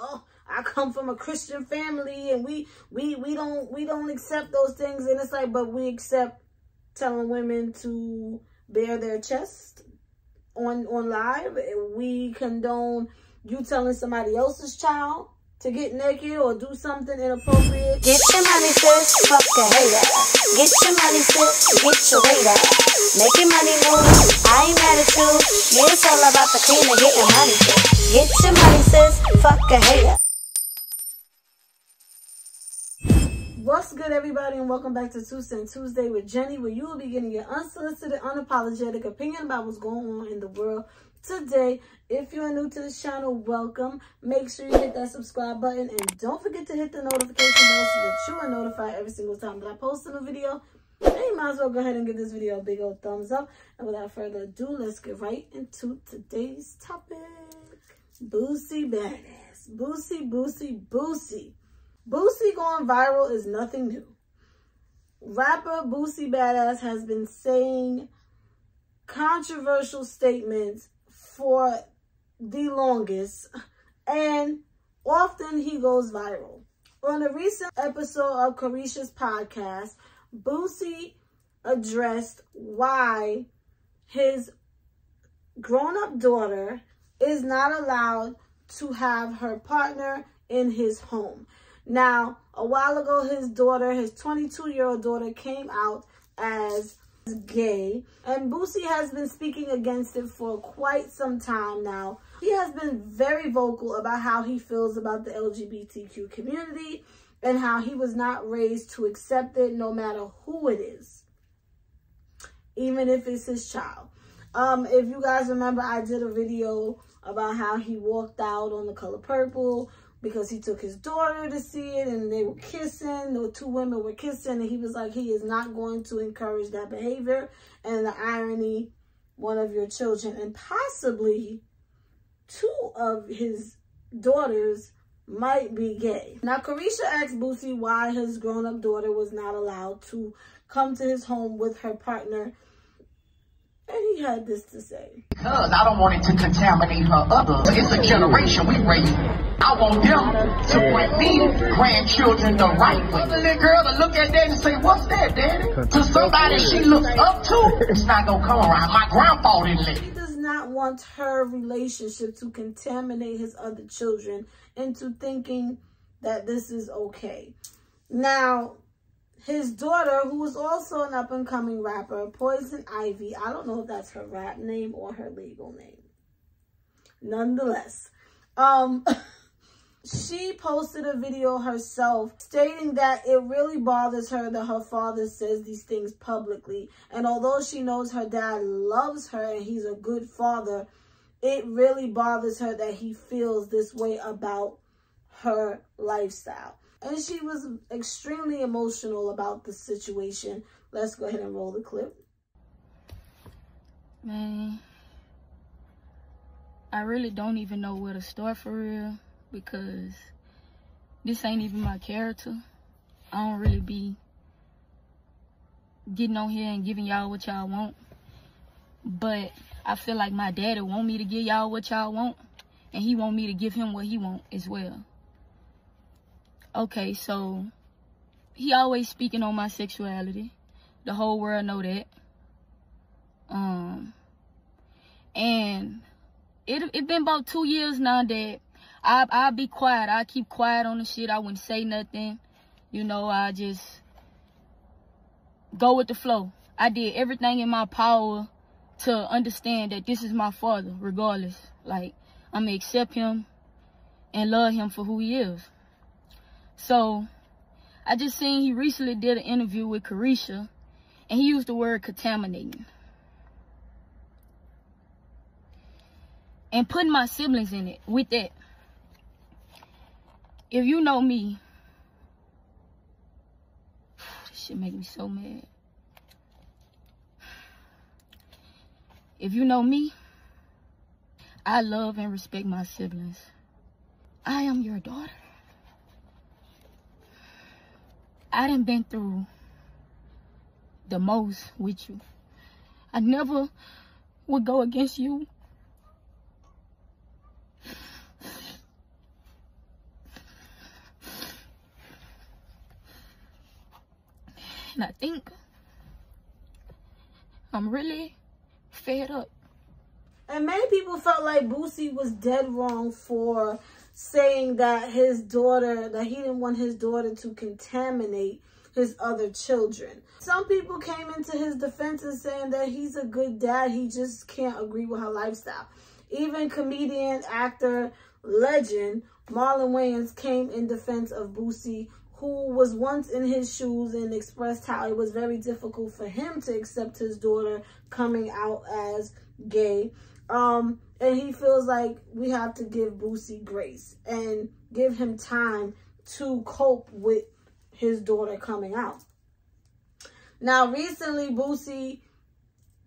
oh, I come from a Christian family and we don't accept those things. And it's like, but we accept telling women to bare their chest on live. We condone you telling somebody else's child to get naked or do something inappropriate. Get your money, sis, fuck a hater. Get your money, sis, get your weight up. Make your money move, I ain't mad at you. Yeah, it's all about the cream and getting money, sis. Get your money, sis, fuck a hater. What's good, everybody, and welcome back to 2 Cent Tuesday with Jenny, where you will be getting your unsolicited, unapologetic opinion about what's going on in the world today. If you're new to this channel, welcome. Make sure you hit that subscribe button and don't forget to hit the notification bell so that you are notified every single time that I post a new video. And you might as well go ahead and give this video a big old thumbs up. And without further ado, let's get right into today's topic. Boosie Badass. Boosie, Boosie, Boosie. Boosie going viral is nothing new. Rapper Boosie Badass has been saying controversial statements for the longest, and often he goes viral. On a recent episode of Carisha's podcast, Boosie addressed why his grown-up daughter is not allowed to have her partner in his home. Now, a while ago, his daughter, his 22-year-old daughter, came out as gay, and Boosie has been speaking against it for quite some time now. He has been very vocal about how he feels about the LGBTQ community and how he was not raised to accept it no matter who it is, even if it's his child. If you guys remember, I did a video about how he walked out on The Color Purple because he took his daughter to see it and they were kissing. The two women were kissing, and he was like, he is not going to encourage that behavior. And the irony, one of your children and possibly two of his daughters might be gay. Now, Carisha asked Boosie why his grown-up daughter was not allowed to come to his home with her partner. And he had this to say. Because I don't want it to contaminate her others. It's a generation we raise. I want them to bring me grandchildren the right way. The little girl to look at that and say, what's that, daddy? To somebody she looks up to, it's not going to come around. My grandpa didn't let it. He does not want her relationship to contaminate his other children into thinking that this is okay. Now, his daughter, who is also an up-and-coming rapper, Poison Ivy, I don't know if that's her rap name or her legal name. Nonetheless, she posted a video herself stating that it really bothers her that her father says these things publicly. And although she knows her dad loves her and he's a good father, it really bothers her that he feels this way about her lifestyle. And she was extremely emotional about the situation. Let's go ahead and roll the clip. Man, I really don't even know where to start for real, because this ain't even my character. I don't really be getting on here and giving y'all what y'all want. But I feel like my daddy want me to give y'all what y'all want, and he want me to give him what he want as well. Okay, so he always speaking on my sexuality. The whole world know that. And it been about 2 years now that I'll be quiet. I keep quiet on the shit. I wouldn't say nothing. You know, I just go with the flow. I did everything in my power to understand that this is my father, regardless. Like, I'm gonna accept him and love him for who he is. So, I just seen he recently did an interview with Carisha, and he used the word contaminating. And putting my siblings in it with that. If you know me, this shit make me so mad. If you know me, I love and respect my siblings. I am your daughter. I done been through the most with you. I never would go against you. And I think I'm really fed up. And many people felt like Boosie was dead wrong for saying that his daughter, that he didn't want his daughter to contaminate his other children. Some people came into his defense and saying that he's a good dad. He just can't agree with her lifestyle. Even comedian, actor, legend Marlon Wayans came in defense of Boosie, who was once in his shoes, and expressed how it was very difficult for him to accept his daughter coming out as gay. And he feels like we have to give Boosie grace and give him time to cope with his daughter coming out. Now, recently, Boosie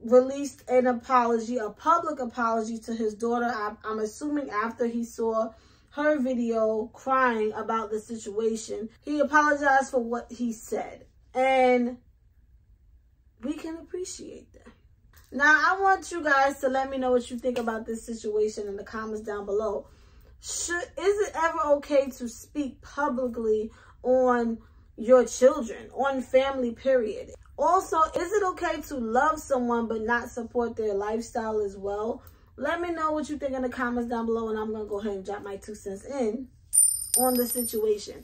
released an apology, a public apology to his daughter. I'm assuming after he saw her video crying about the situation. He apologized for what he said, and we can appreciate that. Now, I want you guys to let me know what you think about this situation in the comments down below. Is it ever okay to speak publicly on your children, on family, period? Also, is it okay to love someone but not support their lifestyle as well? Let me know what you think in the comments down below, and I'm going to go ahead and drop my 2 cents in on the situation.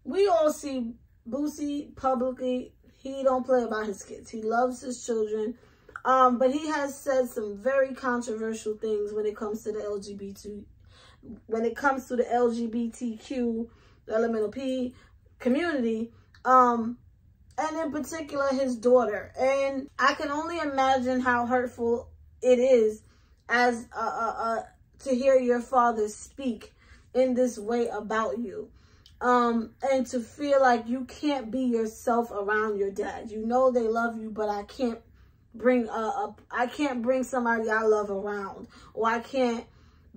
We all see Boosie publicly. He don't play about his kids. He loves his children. But he has said some very controversial things when it comes to the LGBTQ, the elemental P community. And in particular, his daughter. And I can only imagine how hurtful it is as to hear your father speak in this way about you. And to feel like you can't be yourself around your dad. You know they love you, but I can't bring somebody I love around, or I can't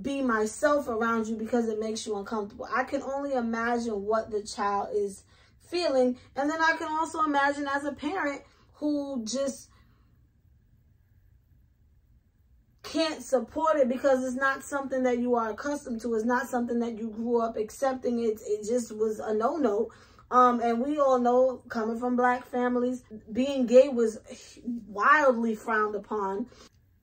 be myself around you because it makes you uncomfortable. I can only imagine what the child is feeling. And then I can also imagine as a parent who just can't support it because it's not something that you are accustomed to. It's not something that you grew up accepting. It just was a no-no. And we all know, coming from Black families, being gay was wildly frowned upon.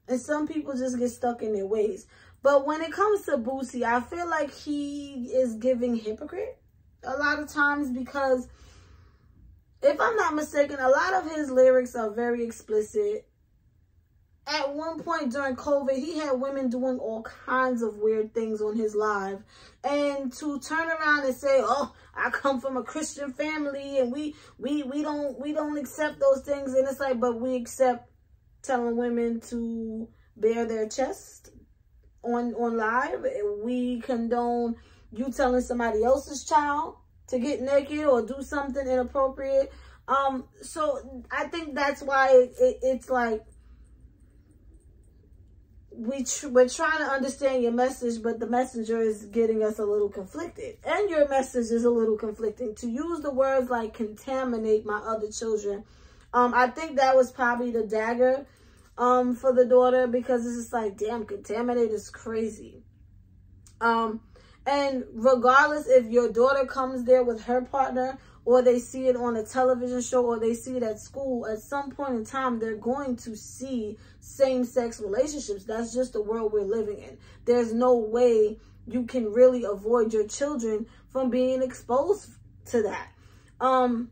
And some people just get stuck in their ways. But when it comes to Boosie, I feel like he is giving hypocrite a lot of times, because if I'm not mistaken, a lot of his lyrics are very explicit. At one point during COVID, he had women doing all kinds of weird things on his live. And to turn around and say, oh, I come from a Christian family and we don't accept those things. And it's like, but we accept telling women to bare their chest on live. We condone you telling somebody else's child to get naked or do something inappropriate. So I think that's why it's like, we're trying to understand your message, but the messenger is getting us a little conflicted. And your message is a little conflicting. To use the words like contaminate my other children, I think that was probably the dagger for the daughter, because it's just like, damn, contaminate is crazy. And regardless if your daughter comes there with her partner, or they see it on a television show, or they see it at school, at some point in time, they're going to see same-sex relationships. That's just the world we're living in. There's no way you can really avoid your children from being exposed to that. And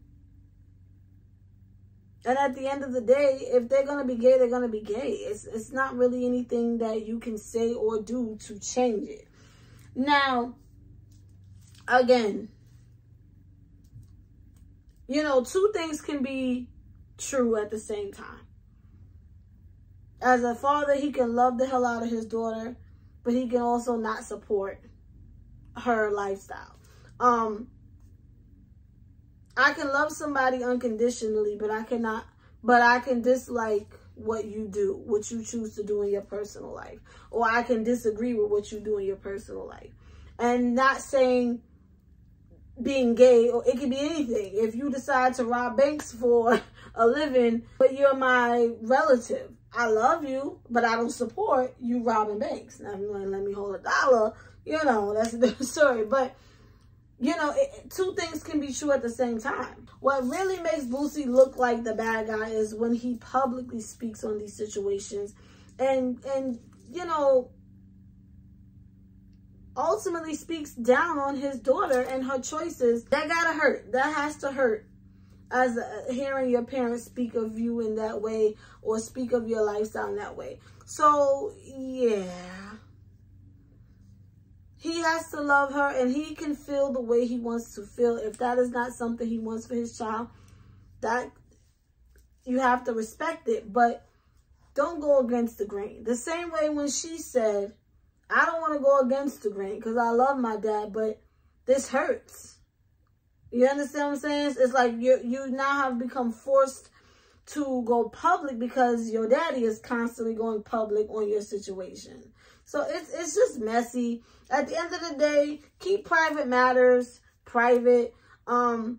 at the end of the day, if they're going to be gay, they're going to be gay. It's not really anything that you can say or do to change it. Now, again, you know, two things can be true at the same time. As a father, he can love the hell out of his daughter, but he can also not support her lifestyle. I can love somebody unconditionally, but I can dislike what you do, what you choose to do in your personal life. Or I can disagree with what you do in your personal life. And not saying being gay, or it could be anything. If you decide to rob banks for a living, but you're my relative, I love you, but I don't support you robbing banks. Now, if you want to let me hold $1, you know, that's a different story. But you know, two things can be true at the same time. What really makes Boosie look like the bad guy is when he publicly speaks on these situations and you know, ultimately speaks down on his daughter and her choices. That gotta hurt. That has to hurt. As hearing your parents speak of you in that way or speak of your lifestyle in that way. So, yeah. He has to love her and he can feel the way he wants to feel. If that is not something he wants for his child, that you have to respect it. But don't go against the grain. The same way when she said, I don't want to go against the grain because I love my dad, but this hurts. You understand what I'm saying? It's like you now have become forced to go public because your daddy is constantly going public on your situation. So it's just messy. At the end of the day, keep private matters private. Somebody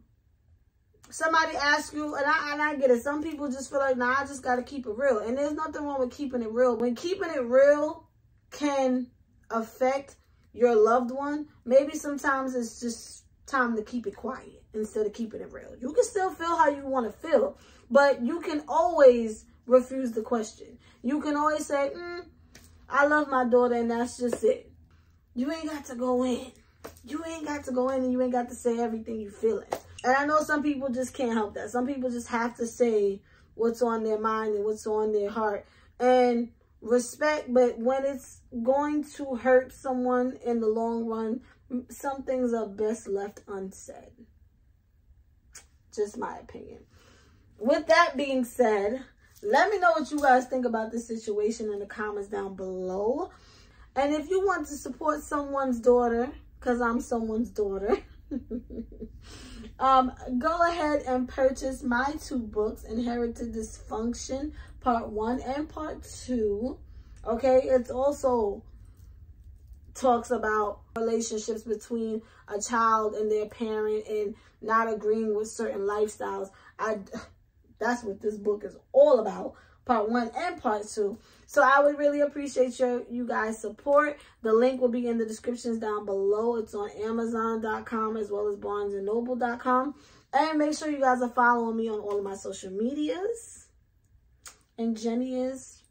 asks you, and I get it. Some people just feel like, nah, I just got to keep it real. And there's nothing wrong with keeping it real. When keeping it real can affect your loved one, maybe sometimes it's just time to keep it quiet instead of keeping it real. You can still feel how you want to feel, but you can always refuse the question. You can always say, I love my daughter and that's just it. You ain't got to go in. You ain't got to go in and you ain't got to say everything you feeling. And I know some people just can't help that. Some people just have to say what's on their mind and what's on their heart. And respect, but when it's going to hurt someone in the long run, some things are best left unsaid. Just my opinion. With that being said, let me know what you guys think about this situation in the comments down below. And if you want to support someone's daughter, because I'm someone's daughter, go ahead and purchase my 2 books, Inherited Dysfunction, Part 1 and Part 2. Okay, it's also talks about relationships between a child and their parent and not agreeing with certain lifestyles. That's what this book is all about, Part 1 and Part 2. So I would really appreciate you guys' support. The link will be in the descriptions down below. It's on Amazon.com as well as BarnesandNoble.com. And make sure you guys are following me on all of my social medias. And Jenny is